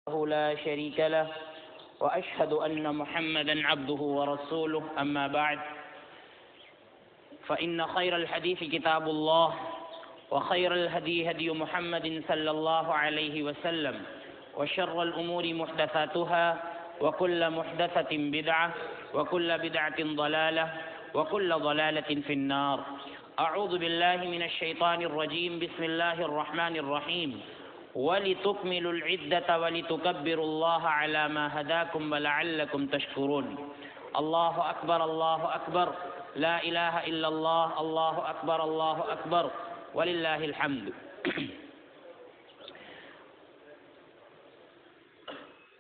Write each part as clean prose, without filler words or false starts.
لا شريك له وأشهد أن محمدا عبده ورسوله أما بعد فإن خير الحديث كتاب الله وخير الهدي هدي محمد صلى الله عليه وسلم وشر الأمور محدثاتها وكل محدثة بدعة وكل بدعة ضلالة وكل ضلالة في النار. أعوذ بالله من الشيطان الرجيم. بسم الله الرحمن الرحيم. وَلِتُكْمِلُوا الْعِدَّةَ وَلِتُكَبِّرُوا اللَّهَ عَلَى مَا هَدَاكُمْ وَلَعَلَّكُمْ تَشْكُرُونَ. الله أكبر الله أكبر لا إله إلا الله الله أكبر الله أكبر ولله الحمد.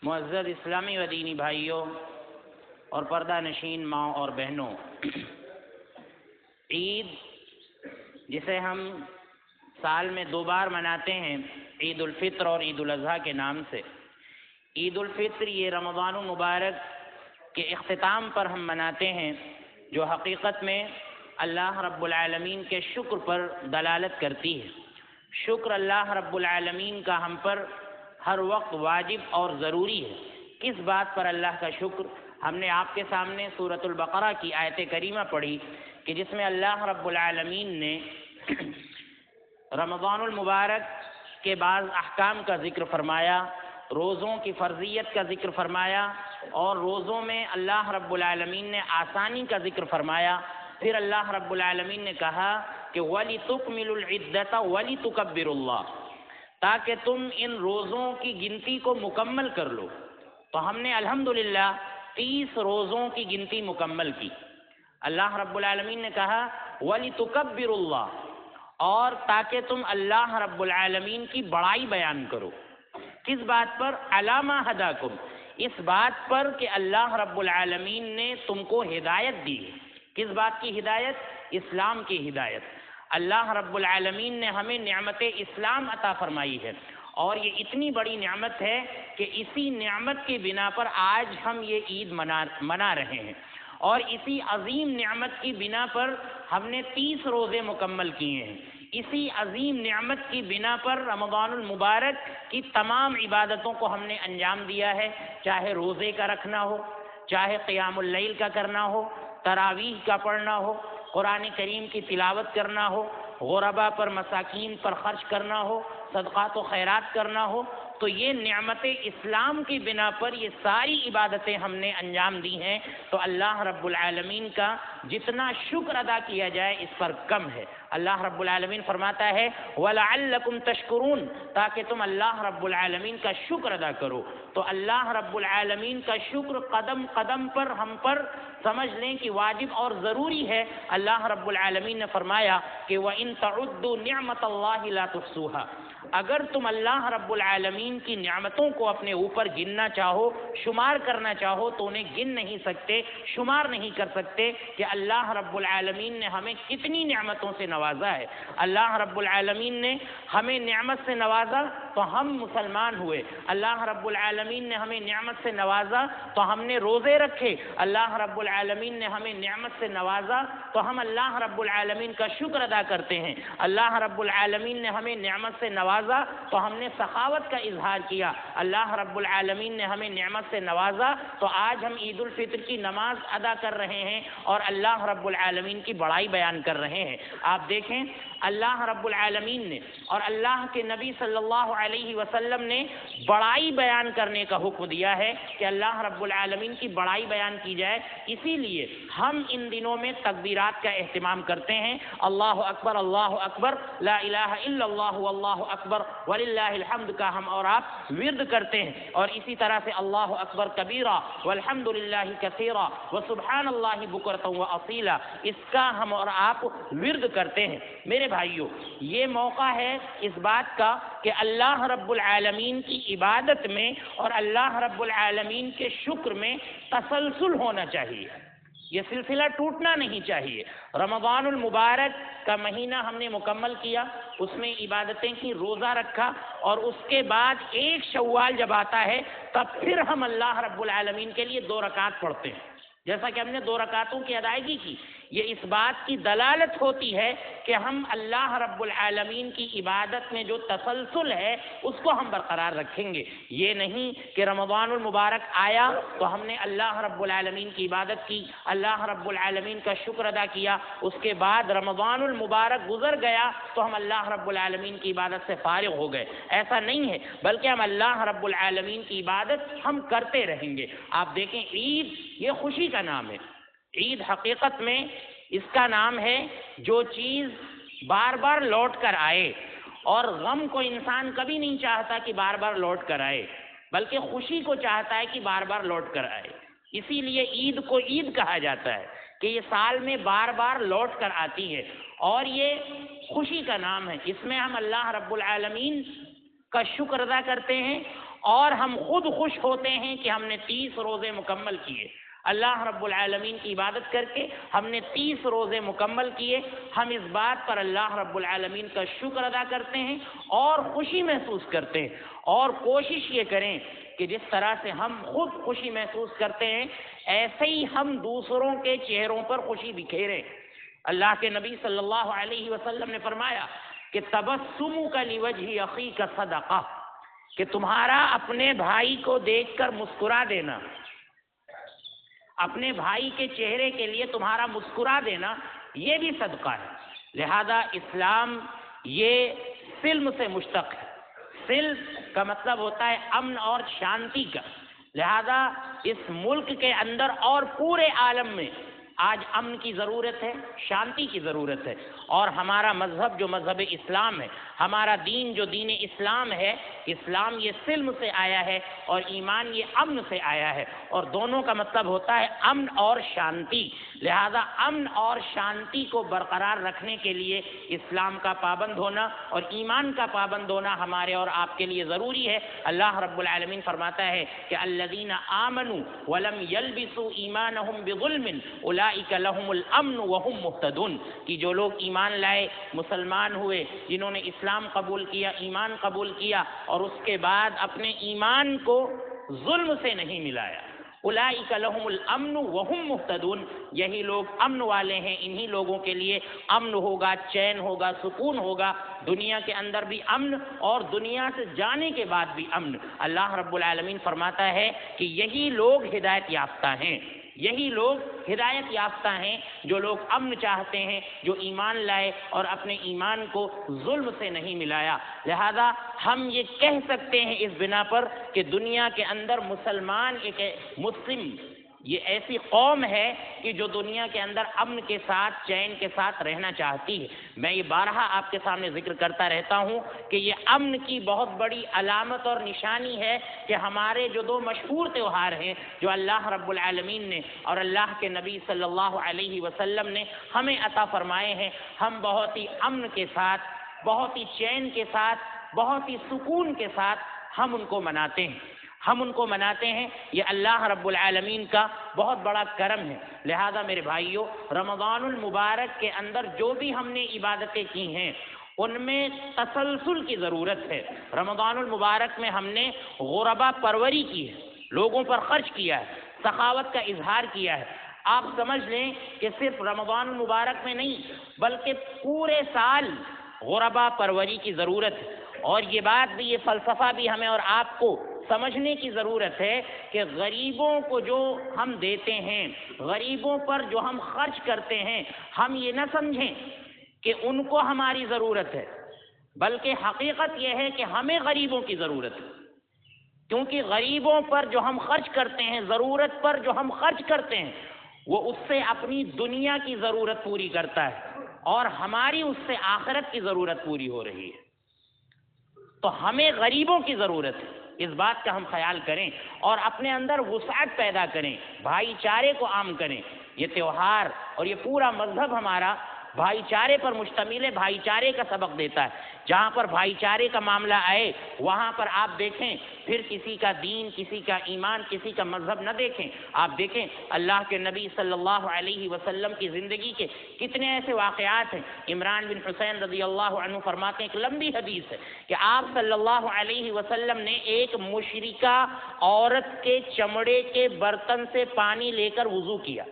معزز اسلامی و دینی بھائیوں اور پردہ نشین ماں اور بہنوں، عید جسے ہم سال میں 2 بار مناتے ہیں، عید الفطر اور عید الاضحیٰ کے نام سے. عید الفطر یہ رمضان المبارک کے اختتام پر ہم مناتے ہیں، جو حقیقت میں اللہ رب العالمین کے شکر پر دلالت کرتی ہے. شکر اللہ رب العالمین کا ہم پر ہر وقت واجب اور ضروری ہے. کس بات پر اللہ کا شکر؟ ہم نے آپ کے سامنے سورۃ البقرہ کی آیت کریمہ پڑھی کہ جس میں اللہ رب العالمین نے رمضان المبارک کے بعض احکام کا ذکر فرمایا، روزوں کی فرضیت کا ذکر فرمایا، اور روزوں میں اللہ رب العالمین نے آسانی کا ذکر فرمایا. پھر اللہ رب العالمین نے کہا کہ وَلِتُكْمِلُوا الْعِدَّةَ وَلِتُكَبِّرُوا اللَّهَ، تاکہ تم ان روزوں کی گنتی کو مکمل کر لو. تو ہم نے الحمدللہ 30 روزوں کی گنتی مکمل کی. اللہ رب العالمین نے کہا وَلِتُكَبِّرُوا اللَّهَ، اور تاکہ تم اللہ رب العالمین کی بڑائی بیان کرو. کس بات پر؟ علامہ ہداکم، اس بات پر کہ اللہ رب العالمین نے تم کو ہدایت دی. کس بات کی ہدایت؟ اسلام کی ہدایت. اللہ رب العالمین نے ہمیں نعمت اسلام عطا فرمائی ہے، اور یہ اتنی بڑی نعمت ہے کہ اسی نعمت کی بنا پر آج ہم یہ عید منا رہے ہیں، اور اسی عظیم نعمت کی بنا پر ہم نے 30 روزے مکمل کیے ہیں. اسی عظیم نعمت کی بنا پر رمضان المبارک کی تمام عبادتوں کو ہم نے انجام دیا ہے، چاہے روزے کا رکھنا ہو، چاہے قیام اللیل کا کرنا ہو، تراویح کا پڑھنا ہو، قرآن کریم کی تلاوت کرنا ہو، غربا پر مساکین پر خرچ کرنا ہو، صدقات و خیرات کرنا ہو. تو یہ نعمت اسلام کی بنا پر یہ ساری عبادتیں ہم نے انجام دی ہیں. تو اللہ رب العالمین کا جتنا شکر ادا کیا جائے اس پر کم ہے. اللہ رب العالمین فرماتا ہے وَلَعَلَّكُمْ تَشْكُرُونَ، تاکہ تم اللہ رب العالمین کا شکر ادا کرو. تو اللہ رب العالمین کا شکر قدم قدم پر ہم پر سمجھ لیں کہ واجب اور ضروری ہے. اللہ رب العالمین نے فرمایا کہ وَإِن تَعُدُّوا نِعْمَةَ اللَّهِ لَا تُحْصُوهَا، اگر تم اللہ رب العالمین کی نعمتوں کو اپنے اوپر گننا چاہو، شمار کرنا چاہو، تو انہیں گن نہیں سکتے، شمار نہیں کر سکتے کہ اللہ رب العالمین نے ہمیں کتنی نعمتوں سے نوازا ہے. اللہ رب العالمین نے ہمیں نعمت سے نوازا تو ہم مسلمان ہوئے. اللہ رب العالمین نے ہمیں نعمت سے نوازا تو ہم نے روزے رکھے. اللہ رب العالمین نے ہمیں نعمت سے نوازا تو ہم اللہ رب العالمین کا شکر ادا کرتے ہیں. اللہ رب العالمین نے ہمیں نعمت سے نوازا تو ہم نے سخاوت کا اظہار کیا. اللہ رب العالمین نے ہمیں نعمت سے نوازا تو آج ہم عید الفطر کی نماز ادا کر رہے ہیں اور اللہ رب العالمین کی بڑائی بیان کر رہے ہیں. آپ دیکھیں اللہ رب العالمین نے اور اللہ کے نبی صلی اللہ علیہ وسلم نے بڑائی بیان کرنے کا حکم دیا ہے کہ اللہ رب العالمین کی بڑائی بیان کی جائے. اسی لیے ہم ان دنوں میں تکبیرات کا اہتمام کرتے ہیں. اللہ اکبر لا الہ الا اللہ واللہ اکبر وللہ الحمد کا ہم اور آپ ورد کرتے ہیں، اور اسی طرح سے اللہ اکبر کبیرہ والحمد للہ کثیرہ وسبحان اللہ بکرۃ واصیلا، اس کا ہم اور آپ ورد کرتے ہیں. میرے بھائیوں، یہ موقع ہے اس بات کا کہ اللہ رب العالمین کی عبادت میں اور اللہ رب العالمین کے شکر میں تسلسل ہونا چاہیے. یہ سلسلہ ٹوٹنا نہیں چاہیے. رمضان المبارک کا مہینہ ہم نے مکمل کیا، اس میں عبادتیں کی، روزہ رکھا، اور اس کے بعد 1 شوال جب آتا ہے تب پھر ہم اللہ رب العالمین کے لیے 2 رکعت پڑھتے ہیں. جیسا کہ ہم نے 2 رکعتوں کی ادائیگی کی. یہ اس بات کی دلالت ہوتی ہے کہ ہم اللہ رب العالمین کی عبادت میں جو تسلسل ہے اس کو ہم برقرار رکھیں گے. یہ نہیں کہ رمضان المبارک آیا تو ہم نے اللہ رب العالمین کی عبادت کی, اللہ رب العالمین کا شکر ادا کیا, اس کے بعد رمضان المبارک گزر گیا تو ہم اللہ رب العالمین کی عبادت سے فارغ ہو گئے. ایسا نہیں ہے, بلکہ ہم اللہ رب العالمین کی عبادت ہم کرتے رہیں گے. آپ دیکھیں عید یہ خوشی کا نام ہے. عید حقیقت میں اس کا نام ہے جو چیز بار بار لوٹ کر آئے, اور غم کو انسان کبھی نہیں چاہتا کہ بار بار لوٹ کر آئے, بلکہ خوشی کو چاہتا ہے کہ بار بار لوٹ کر آئے. اسی لیے عید کو عید کہا جاتا ہے کہ یہ سال میں بار بار لوٹ کر آتی ہے, اور یہ خوشی کا نام ہے. اس میں ہم اللہ رب العالمین کا شکر ادا کرتے ہیں, اور ہم خود خوش ہوتے ہیں کہ ہم نے 30 روزے مکمل کیے. اللہ رب العالمین کی عبادت کر کے ہم نے 30 روزے مکمل کیے. ہم اس بات پر اللہ رب العالمین کا شکر ادا کرتے ہیں اور خوشی محسوس کرتے ہیں, اور کوشش یہ کریں کہ جس طرح سے ہم خود خوشی محسوس کرتے ہیں ایسے ہی ہم دوسروں کے چہروں پر خوشی بکھیریں. اللہ کے نبی صلی اللہ علیہ وسلم نے فرمایا کہ تبسمک لوجہ اخیک صدقہ, کہ تمہارا اپنے بھائی کو دیکھ کر مسکرا دینا, اپنے بھائی کے چہرے کے لیے تمہارا مسکرا دینا یہ بھی صدقہ ہے. لہذا اسلام یہ سلم سے مشتق ہے. سلم کا مطلب ہوتا ہے امن اور شانتی کا. لہذا اس ملک کے اندر اور پورے عالم میں آج امن کی ضرورت ہے, شانتی کی ضرورت ہے, اور ہمارا مذہب جو مذہب اسلام ہے, ہمارا دین جو دین اسلام ہے, اسلام یہ سلم سے آیا ہے اور ایمان یہ امن سے آیا ہے, اور دونوں کا مطلب ہوتا ہے امن اور شانتی. لہذا امن اور شانتی کو برقرار رکھنے کے لیے اسلام کا پابند ہونا اور ایمان کا پابند ہونا ہمارے اور آپ کے لیے ضروری ہے. اللہ رب العالمین فرماتا ہے کہ الذین آمنوا ولم یلبسوا ایمانہم بظلم اولئک لہم الامن وہم مہتدون, کہ جو لوگ ایمان لائے, مسلمان ہوئے, جنہوں نے اسلام قبول کیا, ایمان قبول کیا, اور اس کے بعد اپنے ایمان کو ظلم سے نہیں ملایا, اولئک لہم الامن وہم مہتدون, یہی لوگ امن والے ہیں. انہی لوگوں کے لیے امن ہوگا, چین ہوگا, سکون ہوگا, دنیا کے اندر بھی امن اور دنیا سے جانے کے بعد بھی امن. اللہ رب العالمین فرماتا ہے کہ یہی لوگ ہدایت یافتہ ہیں, یہی لوگ ہدایت یافتہ ہیں جو لوگ امن چاہتے ہیں, جو ایمان لائے اور اپنے ایمان کو ظلم سے نہیں ملایا. لہذا ہم یہ کہہ سکتے ہیں اس بنا پر کہ دنیا کے اندر مسلمان ایک مسلم یہ ایسی قوم ہے کہ جو دنیا کے اندر امن کے ساتھ, چین کے ساتھ رہنا چاہتی ہے. میں یہ بارہا آپ کے سامنے ذکر کرتا رہتا ہوں کہ یہ امن کی بہت بڑی علامت اور نشانی ہے کہ ہمارے جو 2 مشہور تہوار ہیں جو اللہ رب العالمین نے اور اللہ کے نبی صلی اللہ علیہ وسلم نے ہمیں عطا فرمائے ہیں, ہم بہت ہی امن کے ساتھ, بہت ہی چین کے ساتھ, بہت ہی سکون کے ساتھ ہم ان کو مناتے ہیں. ہم ان کو مناتے ہیں, یہ اللہ رب العالمین کا بہت بڑا کرم ہے. لہذا میرے بھائیوں, رمضان المبارک کے اندر جو بھی ہم نے عبادتیں کی ہیں ان میں تسلسل کی ضرورت ہے. رمضان المبارک میں ہم نے غربا پروری کی ہے, لوگوں پر خرچ کیا ہے, سخاوت کا اظہار کیا ہے. آپ سمجھ لیں کہ صرف رمضان المبارک میں نہیں بلکہ پورے سال غربا پروری کی ضرورت ہے. اور یہ بات بھی, یہ فلسفہ بھی ہمیں اور آپ کو سمجھنے کی ضرورت ہے کہ غریبوں کو جو ہم دیتے ہیں, غریبوں پر جو ہم خرچ کرتے ہیں, ہم یہ نہ سمجھیں کہ ان کو ہماری ضرورت ہے, بلکہ حقیقت یہ ہے کہ ہمیں غریبوں کی ضرورت ہے. کیونکہ غریبوں پر جو ہم خرچ کرتے ہیں, ضرورت پر جو ہم خرچ کرتے ہیں, وہ اس سے اپنی دنیا کی ضرورت پوری کرتا ہے اور ہماری اس سے آخرت کی ضرورت پوری ہو رہی ہے. تو ہمیں غریبوں کی ضرورت ہے, اس بات کا ہم خیال کریں اور اپنے اندر وسعت پیدا کریں, بھائی چارے کو عام کریں. یہ تہوار اور یہ پورا مذہب ہمارا بھائی چارے پر مشتمل ہے, بھائی چارے کا سبق دیتا ہے. جہاں پر بھائی چارے کا معاملہ آئے وہاں پر آپ دیکھیں پھر کسی کا دین, کسی کا ایمان, کسی کا مذہب نہ دیکھیں. آپ دیکھیں اللہ کے نبی صلی اللہ علیہ وسلم کی زندگی کے کتنے ایسے واقعات ہیں. عمران بن حسین رضی اللہ عنہ فرماتے ہیں, ایک لمبی حدیث ہے کہ آپ صلی اللہ علیہ وسلم نے ایک مشرکہ عورت کے چمڑے کے برتن سے پانی لے کر وضو کیا.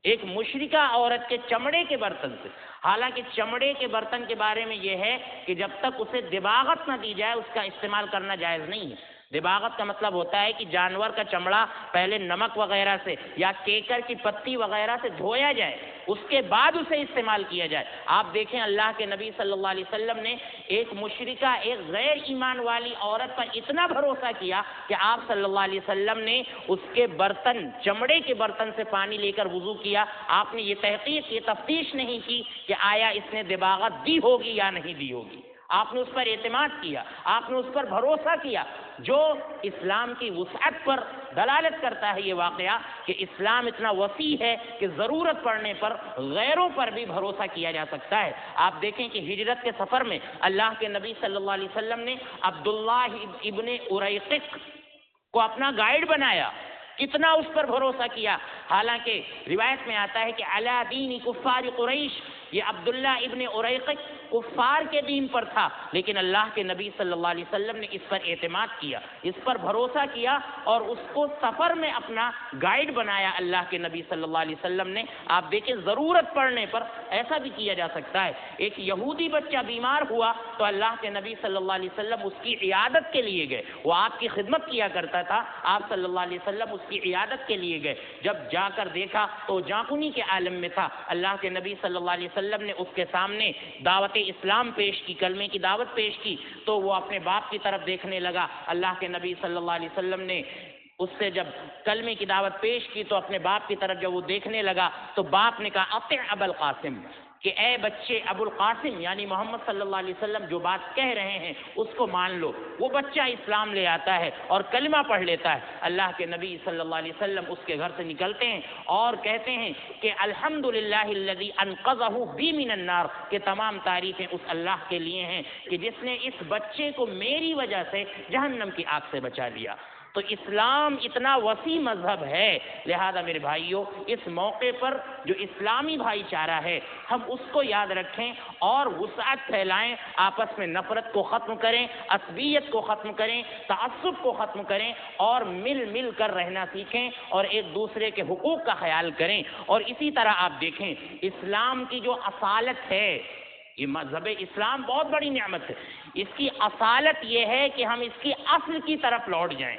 ایک مشرکہ عورت کے چمڑے کے برتن سے. حالانکہ چمڑے کے برتن کے بارے میں یہ ہے کہ جب تک اسے دباغت نہ دی جائے اس کا استعمال کرنا جائز نہیں ہے. دباغت کا مطلب ہوتا ہے کہ جانور کا چمڑا پہلے نمک وغیرہ سے یا کیکر کی پتی وغیرہ سے دھویا جائے, اس کے بعد اسے استعمال کیا جائے. آپ دیکھیں اللہ کے نبی صلی اللہ علیہ وسلم نے ایک مشرکہ, ایک غیر ایمان والی عورت پر اتنا بھروسہ کیا کہ آپ صلی اللہ علیہ وسلم نے اس کے برتن, چمڑے کے برتن سے پانی لے کر وضو کیا. آپ نے یہ تحقیق, یہ تفتیش نہیں کی کہ آیا اس نے دباغت دی ہوگی یا نہیں دی ہوگی. آپ نے اس پر اعتماد کیا, آپ نے اس پر بھروسہ کیا, جو اسلام کی وسعت پر دلالت کرتا ہے یہ واقعہ کہ اسلام اتنا وسیع ہے کہ ضرورت پڑنے پر غیروں پر بھی بھروسہ کیا جا سکتا ہے. آپ دیکھیں کہ ہجرت کے سفر میں اللہ کے نبی صلی اللہ علیہ وسلم نے عبداللہ ابن اریقق کو اپنا گائیڈ بنایا, کتنا اس پر بھروسہ کیا. حالانکہ روایت میں آتا ہے کہ علی دین کفار قریش, یہ عبداللہ ابن اریقق کفار کے دین پر تھا, لیکن اللہ کے نبی صلی اللہ علیہ وسلم نے اس پر اعتماد کیا, اس پر بھروسہ کیا اور اس کو سفر میں اپنا گائیڈ بنایا اللہ کے نبی صلی اللہ علیہ وسلم نے. آپ دیکھیں ضرورت پڑنے پر ایسا بھی کیا جا سکتا ہے. ایک یہودی بچہ بیمار ہوا تو اللہ کے نبی صلی اللہ علیہ وسلم اس کی عیادت کے لیے گئے. وہ آپ کی خدمت کیا کرتا تھا, آپ صلی اللہ علیہ وسلم اس کی عیادت کے لیے گئے. جب جا کر دیکھا تو جاکنی کے عالم میں تھا. اللہ کے نبی صلی اللہ علیہ وسلم نے اس کے سامنے دعوت اسلام پیش کی, کلمے کی دعوت پیش کی, تو وہ اپنے باپ کی طرف دیکھنے لگا. اللہ کے نبی صلی اللہ علیہ وسلم نے اس سے جب کلمے کی دعوت پیش کی تو اپنے باپ کی طرف جب وہ دیکھنے لگا تو باپ نے کہا اطع ابا القاسم, کہ اے بچے ابو القاسم یعنی محمد صلی اللہ علیہ وسلم جو بات کہہ رہے ہیں اس کو مان لو. وہ بچہ اسلام لے آتا ہے اور کلمہ پڑھ لیتا ہے. اللہ کے نبی صلی اللہ علیہ وسلم اس کے گھر سے نکلتے ہیں اور کہتے ہیں کہ الحمدللہ الذی انقذہ بی من النار, کہ تمام تعریفیں اس اللہ کے لیے ہیں کہ جس نے اس بچے کو میری وجہ سے جہنم کی آگ سے بچا لیا. تو اسلام اتنا وسیع مذہب ہے, لہذا میرے بھائیوں اس موقع پر جو اسلامی بھائی چارہ ہے ہم اس کو یاد رکھیں اور وسعت پھیلائیں, آپس میں نفرت کو ختم کریں, عصبیت کو ختم کریں, تعصب کو ختم کریں اور مل مل کر رہنا سیکھیں اور ایک دوسرے کے حقوق کا خیال کریں. اور اسی طرح آپ دیکھیں اسلام کی جو اصالت ہے, یہ مذہب اسلام بہت بڑی نعمت ہے, اس کی اصالت یہ ہے کہ ہم اس کی اصل کی طرف لوٹ جائیں.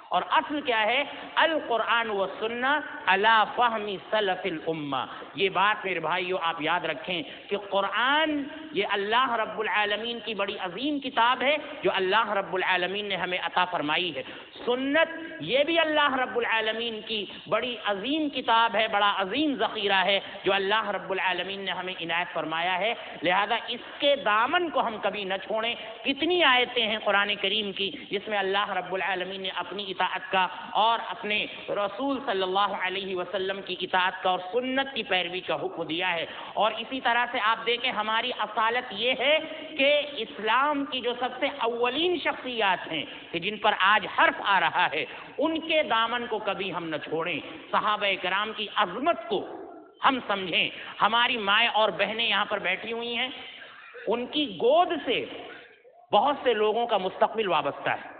اور اصل کیا ہے؟ القرآن و سنہ علی فہم سلف الامہ. یہ بات میرے بھائیو آپ یاد رکھیں کہ قرآن یہ اللہ رب العالمین کی بڑی عظیم کتاب ہے جو اللہ رب العالمین نے ہمیں عطا فرمائی ہے. سنت یہ بھی اللہ رب العالمین کی بڑی عظیم کتاب ہے, بڑا عظیم ذخیرہ ہے جو اللہ رب العالمین نے ہمیں عنایت فرمایا ہے. لہذا اس کے دامن کو ہم کبھی نہ چھوڑیں. کتنی آیتیں ہیں قرآن کریم کی جس میں اللہ رب العالمین نے اپنی اطاعت کا اور اپنے رسول صلی اللہ علیہ وسلم کی اطاعت کا اور سنت کی پیروی کا حکم دیا ہے. اور اسی طرح سے آپ دیکھیں ہماری اصالت یہ ہے کہ اسلام کی جو سب سے اولین شخصیات ہیں کہ جن پر آج حرف آ رہا ہے ان کے دامن کو کبھی ہم نہ چھوڑیں. صحابہ کرام کی عظمت کو ہم سمجھیں. ہماری مائیں اور بہنیں یہاں پر بیٹھی ہوئی ہیں, ان کی گود سے بہت سے لوگوں کا مستقبل وابستہ ہے.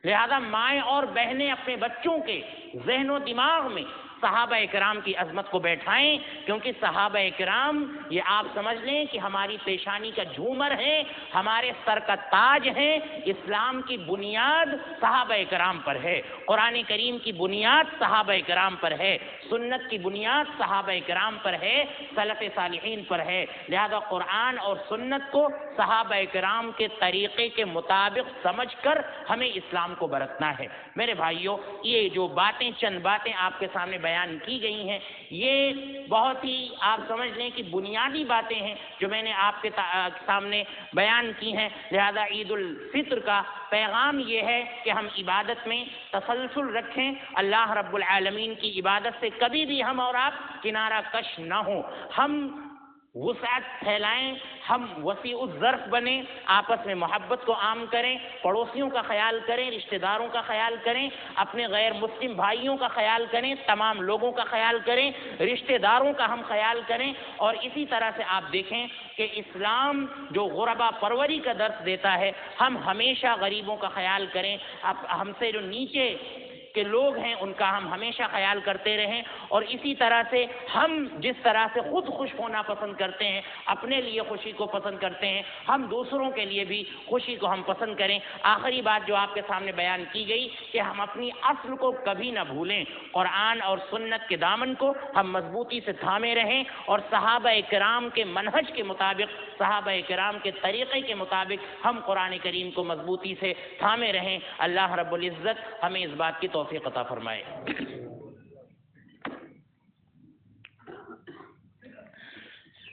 لہذا مائیں اور بہنیں اپنے بچوں کے ذہن و دماغ میں صحابہ اکرام کی عظمت کو بیٹھائیں, کیونکہ صحابہ اکرام یہ آپ سمجھ لیں کہ ہماری پیشانی کا جھومر ہے, ہمارے سر کا تاج ہیں. اسلام کی بنیاد صحابہ اکرام پر ہے, قرآن کریم کی بنیاد صحابہ اکرام پر ہے, سنت کی بنیاد صحابہ اکرام پر ہے, سلف صالحین پر ہے. لہذا قرآن اور سنت کو صحابہ اکرام کے طریقے کے مطابق سمجھ کر ہمیں اسلام کو برتنا ہے. میرے بھائیوں یہ جو باتیں چند باتیں آپ کے سامنے بیان کی گئی ہیں یہ بہت ہی آپ سمجھ لیں کہ بنیادی باتیں ہیں جو میں نے آپ کے سامنے بیان کی ہیں. لہذا عید الفطر کا پیغام یہ ہے کہ ہم عبادت میں تسلسل رکھیں, اللہ رب العالمین کی عبادت سے کبھی بھی ہم اور آپ کنارہ کش نہ ہوں, ہم وسعت پھیلائیں, ہم وسیع الظرف بنیں, آپس میں محبت کو عام کریں, پڑوسیوں کا خیال کریں, رشتہ داروں کا خیال کریں, اپنے غیر مسلم بھائیوں کا خیال کریں, تمام لوگوں کا خیال کریں, رشتہ داروں کا ہم خیال کریں. اور اسی طرح سے آپ دیکھیں کہ اسلام جو غربا پروری کا درس دیتا ہے, ہم ہمیشہ غریبوں کا خیال کریں, ہم سے جو نیچے کہ لوگ ہیں ان کا ہم ہمیشہ خیال کرتے رہیں، اور اسی طرح سے ہم جس طرح سے خود خوش ہونا پسند کرتے ہیں، اپنے لیے خوشی کو پسند کرتے ہیں، ہم دوسروں کے لیے بھی خوشی کو ہم پسند کریں۔ آخری بات جو آپ کے سامنے بیان کی گئی کہ ہم اپنی اصل کو کبھی نہ بھولیں، قرآن اور سنت کے دامن کو ہم مضبوطی سے تھامے رہیں، اور صحابہ کرام کے منہج کے مطابق، صحابہ کرام کے طریقے کے مطابق ہم قرآن کریم کو مضبوطی سے تھامے رہیں۔ اللہ رب العزت ہمیں اس بات کی توفیق عطا فرمائے۔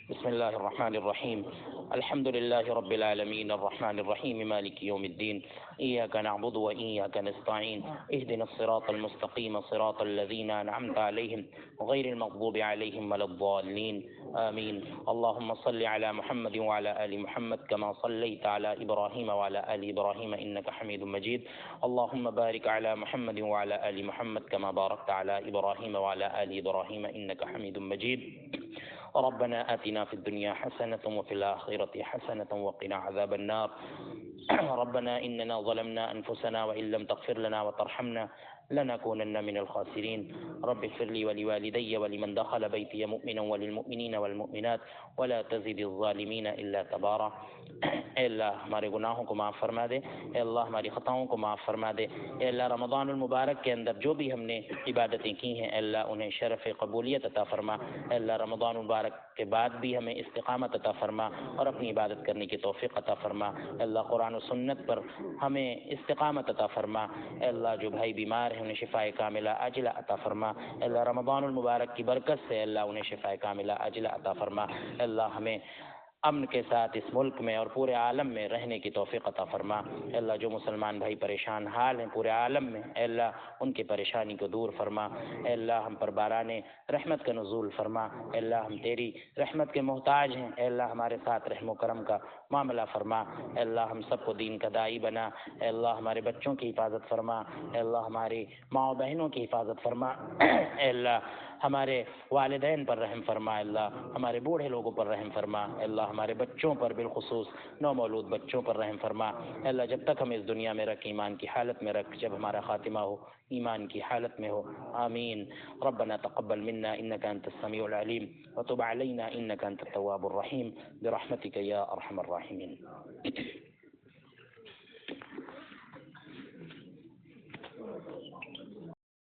بسم اللہ الرحمن الرحیم، الحمد للہ رب العالمین الرحمن الرحیم مالک یوم الدین، ایاک نعبد و ایاک نستعین، اہدنا الصراط المستقیم صراط الذین انعمت علیہم غیر المغضوب علیہم ولا الضالین، آمین۔ اللہم صل علی محمد وعلی آل محمد کما صلیت علی ابراہیم وعلی آل ابراہیم انک حمید مجید، اللہم بارک علی محمد وعلی آل محمد کما بارکت علی ابراہیم وعلی آل ابراہیم انک حمید مجید۔ ربنا آتنا في الدنيا حسنة وفي الآخرة حسنة وقنا عذاب النار، ربنا إننا ظلمنا أنفسنا وإن لم تغفر لنا وترحمنا لنكونن من الخاسرين، رب اغفر لي ولوالدي ولمن دخل بيتي مؤمنا وللمؤمنين والمؤمنات ولا تزد الظالمين إلا تبارا۔ اے اللہ ہمارے گناہوں کو معاف فرما دے، اے اللہ ہماری خطاؤں کو معاف فرما دے، اے اللہ رمضان المبارک کے اندر جو بھی ہم نے عبادتیں کی ہیں، اے اللہ انہیں شرف قبولیت عطا فرما، اے اللہ رمضان المبارک کے بعد بھی ہمیں استقامت عطا فرما اور اپنی عبادت کرنے کی توفیق عطا فرما، اے اللہ قرآن و سنت پر ہمیں استقامت عطا فرما، اے اللہ جو بھائی بیمار ہیں انہیں شفاء کاملہ عاجلہ عطا فرما، اے اللہ رمضان المبارک کی برکت سے اے اللہ انہیں شفاء کاملہ عاجلہ عطا فرما، اے اللہ ہمیں امن کے ساتھ اس ملک میں اور پورے عالم میں رہنے کی توفیق عطا فرما، اے اللہ جو مسلمان بھائی پریشان حال ہیں پورے عالم میں، اے اللہ ان کی پریشانی کو دور فرما، اے اللہ ہم پر باران رحمت کا نزول فرما، اے اللہ ہم تیری رحمت کے محتاج ہیں، اے اللہ ہمارے ساتھ رحم و کرم کا معاملہ فرما، اے اللہ ہم سب کو دین کا داعی بنا، اے اللہ ہمارے بچوں کی حفاظت فرما، اے اللہ ہماری ماں و بہنوں کی حفاظت فرما، اے اللہ ہمارے والدین پر رحم فرما، اے اللہ ہمارے بوڑھے لوگوں پر رحم فرما، اے اللہ ہمارے بچوں پر بالخصوص نومولود بچوں پر رحم فرما، اے اللہ جب تک ہمیں اس دنیا میں رکھ ایمان کی حالت میں رکھ، جب ہمارا خاتمہ ہو ایمان کی حالت میں ہو، آمین۔ ربنا تقبل منا انك انت السميع العليم وتب علينا انك انت التواب الرحيم برحمتك يا ارحم الراحمين۔